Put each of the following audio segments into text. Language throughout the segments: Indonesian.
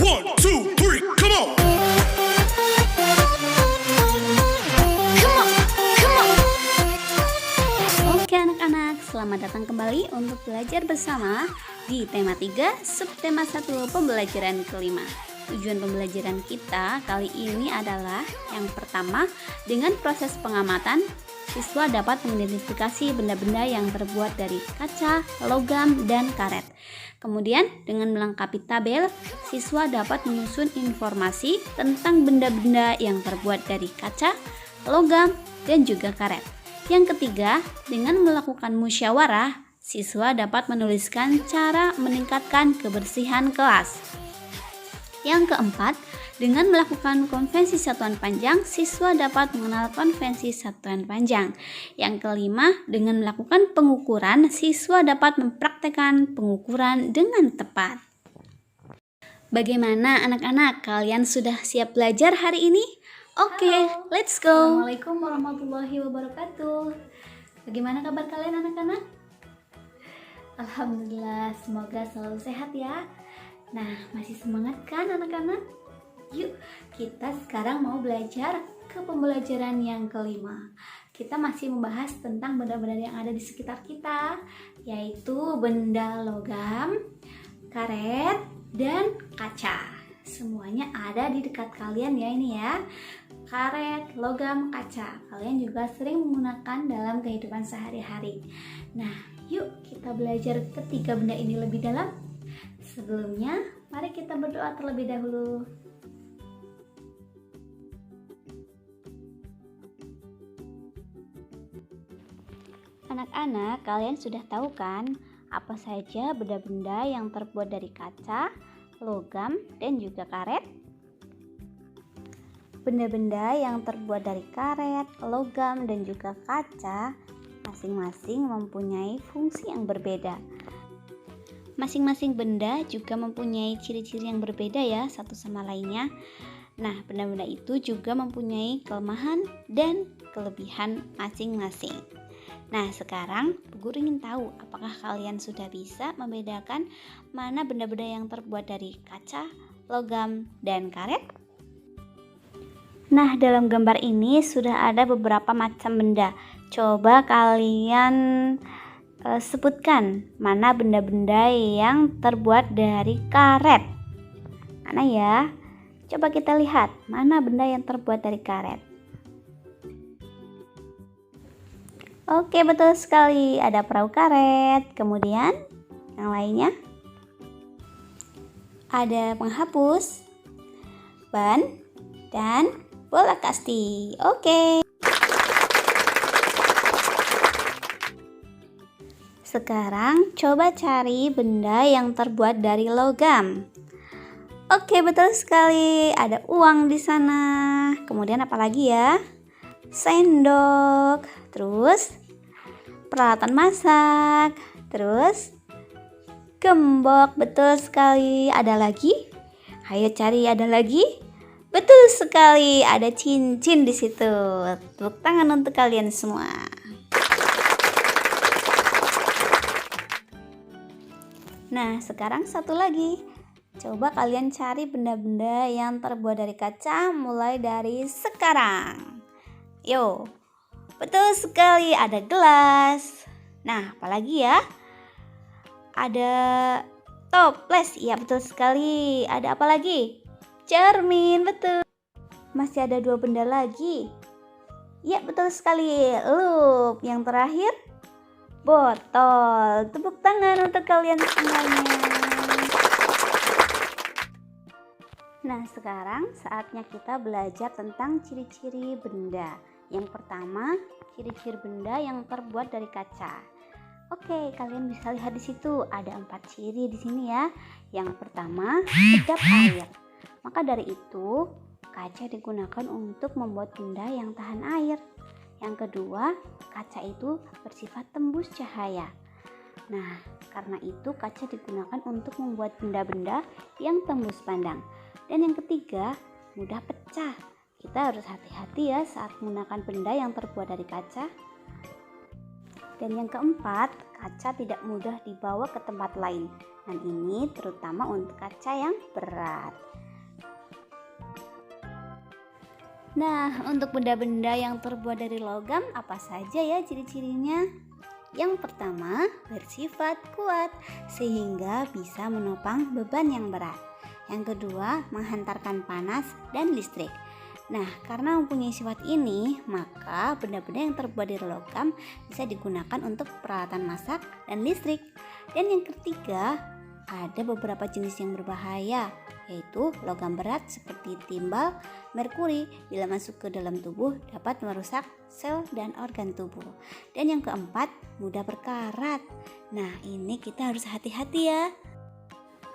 One, two, three, come on. Oke anak-anak, selamat datang kembali untuk belajar bersama di tema 3, subtema 1, pembelajaran kelima. Tujuan pembelajaran kita kali ini adalah yang pertama, dengan proses pengamatan, siswa dapat mengidentifikasi benda-benda yang terbuat dari kaca, logam, dan karet. Kemudian, dengan melengkapi tabel, siswa dapat menyusun informasi tentang benda-benda yang terbuat dari kaca, logam, dan juga karet. Yang ketiga, dengan melakukan musyawarah, siswa dapat menuliskan cara meningkatkan kebersihan kelas. Yang keempat, dengan melakukan konvensi satuan panjang, siswa dapat mengenal konvensi satuan panjang. Yang kelima, dengan melakukan pengukuran, siswa dapat mempraktekkan pengukuran dengan tepat. Bagaimana anak-anak? Kalian sudah siap belajar hari ini? Oke, let's go. Assalamualaikum warahmatullahi wabarakatuh. Bagaimana kabar kalian anak-anak? Alhamdulillah, semoga selalu sehat ya. Nah, masih semangat kan anak-anak? Yuk, kita sekarang mau belajar ke pembelajaran yang kelima. Kita masih membahas tentang benda-benda yang ada di sekitar kita, yaitu benda logam, karet, dan kaca. Semuanya ada di dekat kalian ya ini ya. Karet, logam, kaca. Kalian juga sering menggunakan dalam kehidupan sehari-hari. Nah, yuk kita belajar ketiga benda ini lebih dalam. Sebelumnya, mari kita berdoa terlebih dahulu. Anak-anak, kalian sudah tahu kan apa saja benda-benda yang terbuat dari kaca, logam, dan juga karet? Benda-benda yang terbuat dari karet, logam, dan juga kaca masing-masing mempunyai fungsi yang berbeda. Masing-masing benda juga mempunyai ciri-ciri yang berbeda ya satu sama lainnya. Nah, benda-benda itu juga mempunyai kelemahan dan kelebihan masing-masing. Nah, sekarang guru ingin tahu apakah kalian sudah bisa membedakan mana benda-benda yang terbuat dari kaca, logam, dan karet? Nah, dalam gambar ini sudah ada beberapa macam benda. Coba kalian sebutkan mana benda-benda yang terbuat dari karet. Mana ya? Coba kita lihat mana benda yang terbuat dari karet. Oke, betul sekali. Ada perahu karet. Kemudian yang lainnya ada penghapus, ban, dan bola kasti. Oke. Sekarang coba cari benda yang terbuat dari logam. Oke, betul sekali. Ada uang di sana. Kemudian apa lagi ya? Sendok. Terus peralatan masak. Terus gembok. Betul sekali. Ada lagi? Ayo cari, ada lagi? Betul sekali. Ada cincin di situ. Tepuk tangan untuk kalian semua. Nah, sekarang satu lagi. Coba kalian cari benda-benda yang terbuat dari kaca mulai dari sekarang. Yo, betul sekali, ada gelas. Nah, apalagi ya? Ada toples, iya betul sekali. Ada apa lagi? Cermin, betul. Masih ada dua benda lagi. Ya, betul sekali. Loop. Yang terakhir, botol. Tepuk tangan untuk kalian semuanya. Nah, sekarang saatnya kita belajar tentang ciri-ciri benda. Yang pertama, ciri-ciri benda yang terbuat dari kaca. Oke, kalian bisa lihat di situ ada 4 ciri di sini ya. Yang pertama, kedap air. Maka dari itu, kaca digunakan untuk membuat benda yang tahan air. Yang kedua, kaca itu bersifat tembus cahaya. Nah, karena itu kaca digunakan untuk membuat benda-benda yang tembus pandang. Dan yang ketiga, mudah pecah. Kita harus hati-hati ya saat menggunakan benda yang terbuat dari kaca. Dan yang keempat, kaca tidak mudah dibawa ke tempat lain. Dan ini terutama untuk kaca yang berat. Nah, untuk benda-benda yang terbuat dari logam apa saja ya ciri-cirinya? Yang pertama, bersifat kuat sehingga bisa menopang beban yang berat. Yang kedua, menghantarkan panas dan listrik. Nah, karena mempunyai sifat ini, maka benda-benda yang terbuat dari logam bisa digunakan untuk peralatan masak dan listrik. Dan yang ketiga, ada beberapa jenis yang berbahaya, yaitu logam berat seperti timbal, merkuri bila masuk ke dalam tubuh dapat merusak sel dan organ tubuh. Dan yang keempat, mudah berkarat. Nah, ini kita harus hati-hati ya.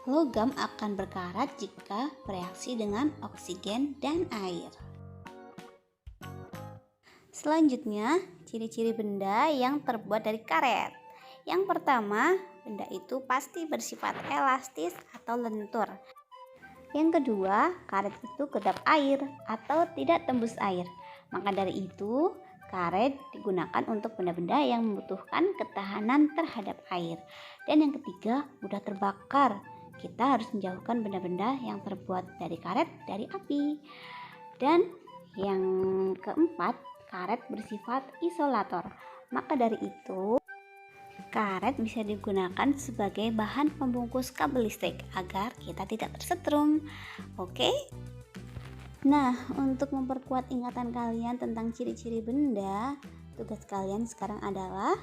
Logam akan berkarat jika bereaksi dengan oksigen dan air. Selanjutnya, ciri-ciri benda yang terbuat dari karet. Yang pertama, benda itu pasti bersifat elastis atau lentur. Yang kedua, karet itu kedap air atau tidak tembus air. Maka dari itu, karet digunakan untuk benda-benda yang membutuhkan ketahanan terhadap air. Dan yang ketiga, mudah terbakar. Kita harus menjauhkan benda-benda yang terbuat dari karet dari api. Dan yang keempat, karet bersifat isolator. Maka dari itu, karet bisa digunakan sebagai bahan pembungkus kabel listrik agar kita tidak tersetrum. Oke? Nah, untuk memperkuat ingatan kalian tentang ciri-ciri benda, tugas kalian sekarang adalah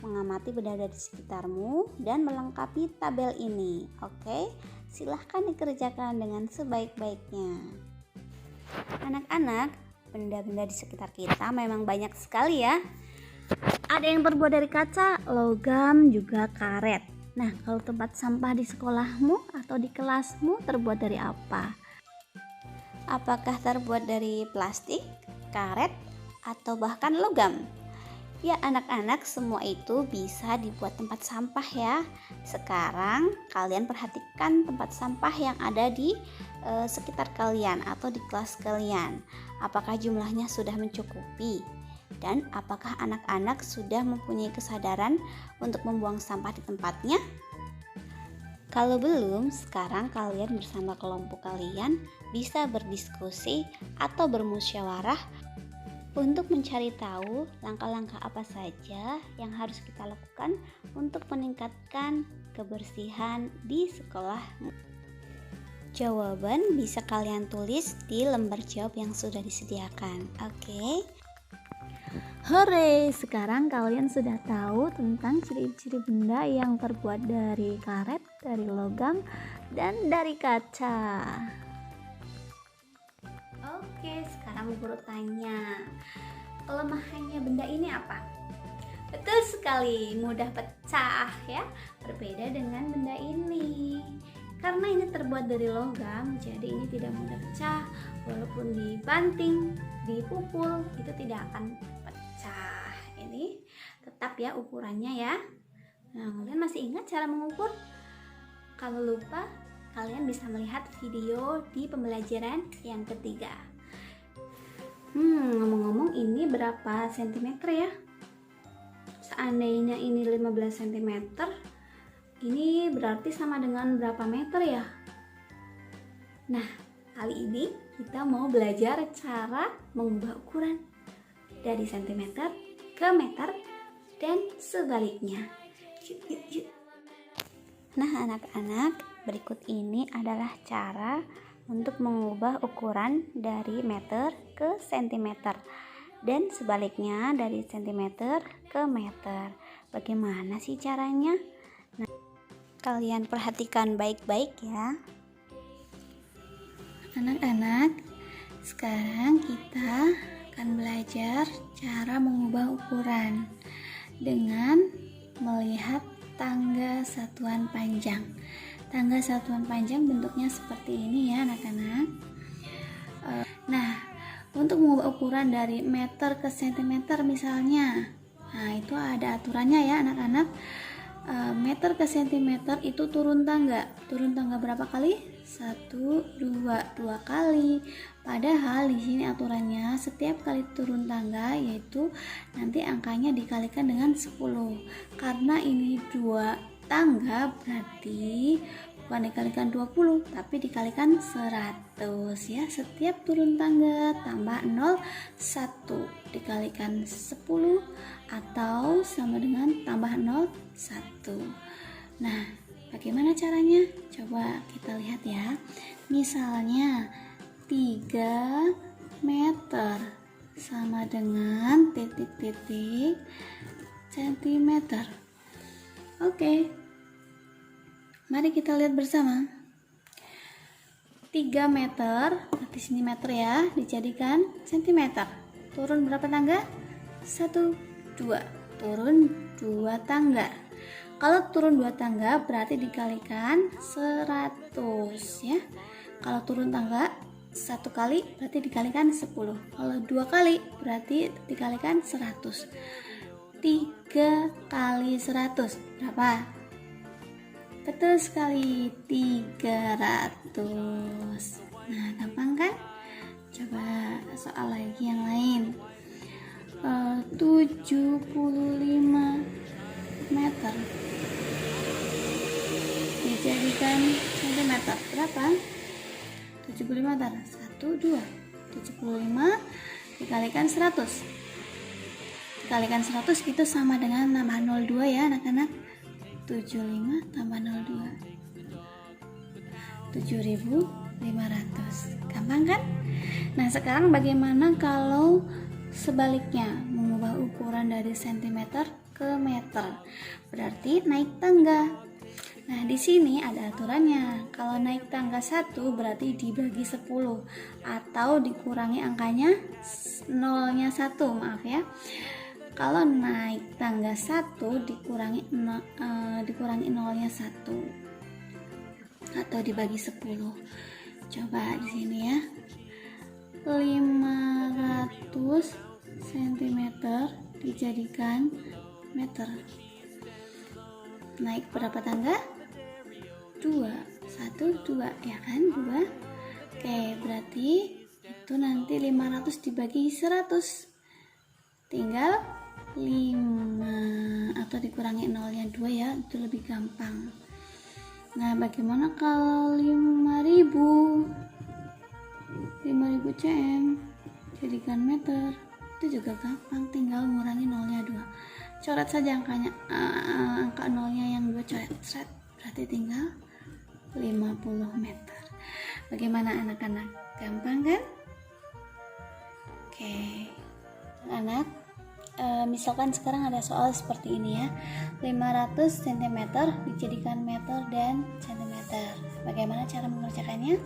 mengamati benda-benda di sekitarmu dan melengkapi tabel ini. Oke? Silahkan dikerjakan dengan sebaik-baiknya. Anak-anak, benda-benda di sekitar kita memang banyak sekali ya. Ada yang terbuat dari kaca, logam, juga karet. Nah, kalau tempat sampah di sekolahmu atau di kelasmu terbuat dari apa? Apakah terbuat dari plastik, karet, atau bahkan logam? Ya anak-anak, semua itu bisa dibuat tempat sampah ya. Sekarang kalian perhatikan tempat sampah yang ada di sekitar kalian atau di kelas kalian. Apakah jumlahnya sudah mencukupi? Dan apakah anak-anak sudah mempunyai kesadaran untuk membuang sampah di tempatnya? Kalau belum, sekarang kalian bersama kelompok kalian bisa berdiskusi atau bermusyawarah untuk mencari tahu langkah-langkah apa saja yang harus kita lakukan untuk meningkatkan kebersihan di sekolahmu. Jawaban bisa kalian tulis di lembar jawab yang sudah disediakan. Oke? Hore, sekarang kalian sudah tahu tentang ciri-ciri benda yang terbuat dari karet, dari logam, dan dari kaca. Oke, sekarang guru tanya, kelemahannya benda ini apa? Betul sekali, mudah pecah ya, berbeda dengan benda ini. Karena ini terbuat dari logam, jadi ini tidak mudah pecah. Walaupun dibanting, dipukul, itu tidak akan pecah. Ini tetap ya ukurannya ya. Nah, kalian masih ingat cara mengukur? Kalau lupa, kalian bisa melihat video di pembelajaran yang ketiga. Ngomong-ngomong, ini berapa sentimeter ya? Seandainya ini 15 cm, ini berarti sama dengan berapa meter ya? Nah, kali ini kita mau belajar cara mengubah ukuran dari sentimeter ke meter dan sebaliknya. Yuk. Nah, anak-anak, berikut ini adalah cara untuk mengubah ukuran dari meter ke sentimeter dan sebaliknya dari sentimeter ke meter. Bagaimana sih caranya? Nah, kalian perhatikan baik-baik ya. Anak-anak, sekarang kita akan belajar cara mengubah ukuran dengan melihat tangga satuan panjang. Tangga satuan panjang bentuknya seperti ini ya anak-anak. Nah, untuk mengubah ukuran dari meter ke sentimeter misalnya, nah itu ada aturannya ya anak-anak. Meter ke sentimeter itu turun tangga berapa kali? 1, 2 kali. Padahal di sini aturannya setiap kali turun tangga yaitu nanti angkanya dikalikan dengan 10. Karena ini 2 tangga berarti bukan dikalikan 20 tapi dikalikan 100 ya. Setiap turun tangga tambah 0 1 dikalikan 10 atau sama dengan tambah 0 1. Nah, bagaimana caranya? Coba kita lihat ya. Misalnya 3 meter sama dengan titik-titik sentimeter. Oke, mari kita lihat bersama. 3 meter, di sini meter ya, dijadikan sentimeter. Turun berapa tangga? 1, 2. Turun 2 tangga. Kalau turun 2 tangga berarti dikalikan 100 ya. Kalau turun tangga 1 kali berarti dikalikan 10. Kalau 2 kali berarti dikalikan 100. 3 kali 100 berapa? Betul sekali, 300. Nah, gampang kan? Coba soal lagi yang lain. 75 meter dijadikan sentimeter berapa? 75 meter. 1, 2. 75 dikalikan 100. Dikalikan 100 itu sama dengan nambah 02 ya anak-anak. 75 tambah 02 7.500. Gampang kan? Nah, sekarang bagaimana kalau sebaliknya, mengubah ukuran dari sentimeter ke meter? Berarti naik tangga. Nah, di sini ada aturannya. Kalau naik tangga 1 berarti dibagi 10 atau dikurangi angkanya nolnya 1, maaf ya. Kalau naik tangga 1 dikurangi nolnya 1 atau dibagi 10. Coba di sini ya. 500 cm dijadikan meter. Naik berapa tangga? 2. 1, 2 ya kan? 2. Oke, berarti itu nanti 500 dibagi 100. Tinggal 5 atau dikurangi nolnya 2 ya, itu lebih gampang. Nah, bagaimana kalau 5.000 cm jadikan meter? Itu juga gampang, tinggal ngurangi nolnya 2. Coret saja angkanya, angka nolnya yang 2 coret, berarti tinggal 50 meter. Bagaimana anak-anak? Gampang kan? Oke, anak, misalkan sekarang ada soal seperti ini ya. 500 cm dijadikan meter dan centimeter. Bagaimana cara mengerjakannya?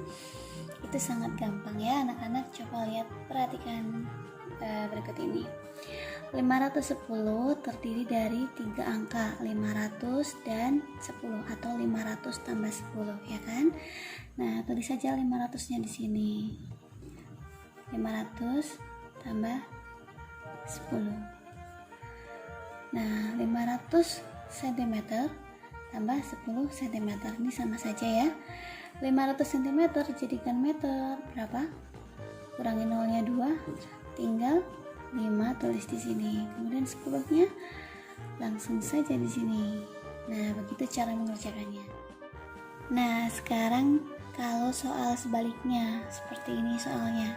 Itu sangat gampang ya anak-anak. Coba lihat, perhatikan berikut ini. 510 terdiri dari 3 angka, 500 dan 10 atau 500 tambah 10 ya kan. Nah, tulis saja 500-nya di sini. 500 tambah 10. Nah, 500 cm tambah 10 cm. Ini sama saja ya. 500 cm dijadikan meter berapa? Kurangi nolnya 2, tinggal 5 tulis di sini. Kemudian 10-nya langsung saja di sini. Nah, begitu cara mengerjakannya. Nah, sekarang kalau soal sebaliknya, seperti ini soalnya.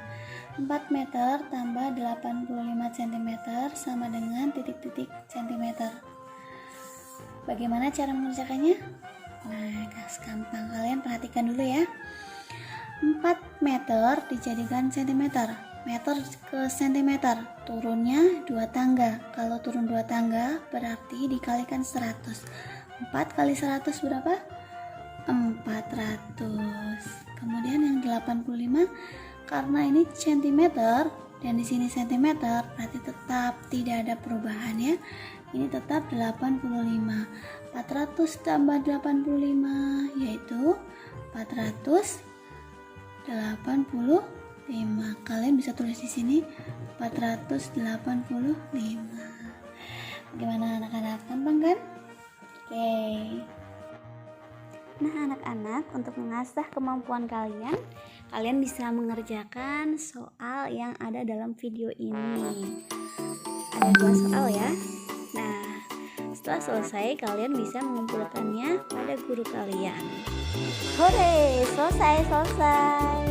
4 meter tambah 85 cm sama dengan titik-titik centimeter. Bagaimana cara mengerjakannya? Nah, gampang. Kalian perhatikan dulu ya. 4 meter dijadikan centimeter. Meter ke sentimeter. Turunnya 2 tangga. Kalau turun 2 tangga berarti dikalikan 100. 4 kali 100 berapa? 400. Kemudian yang 85, karena ini centimeter dan di sini sentimeter, berarti tetap tidak ada perubahan ya. Ini tetap 85. 400 tambah 85 yaitu 485. Kalian bisa tulis di sini 485. Bagaimana anak-anak? Gampang kan? Oke. Nah, anak-anak, untuk mengasah kemampuan kalian bisa mengerjakan soal yang ada dalam video ini. Ada 2 soal ya. Nah, setelah selesai kalian bisa mengumpulkannya pada guru kalian. Hore, selesai.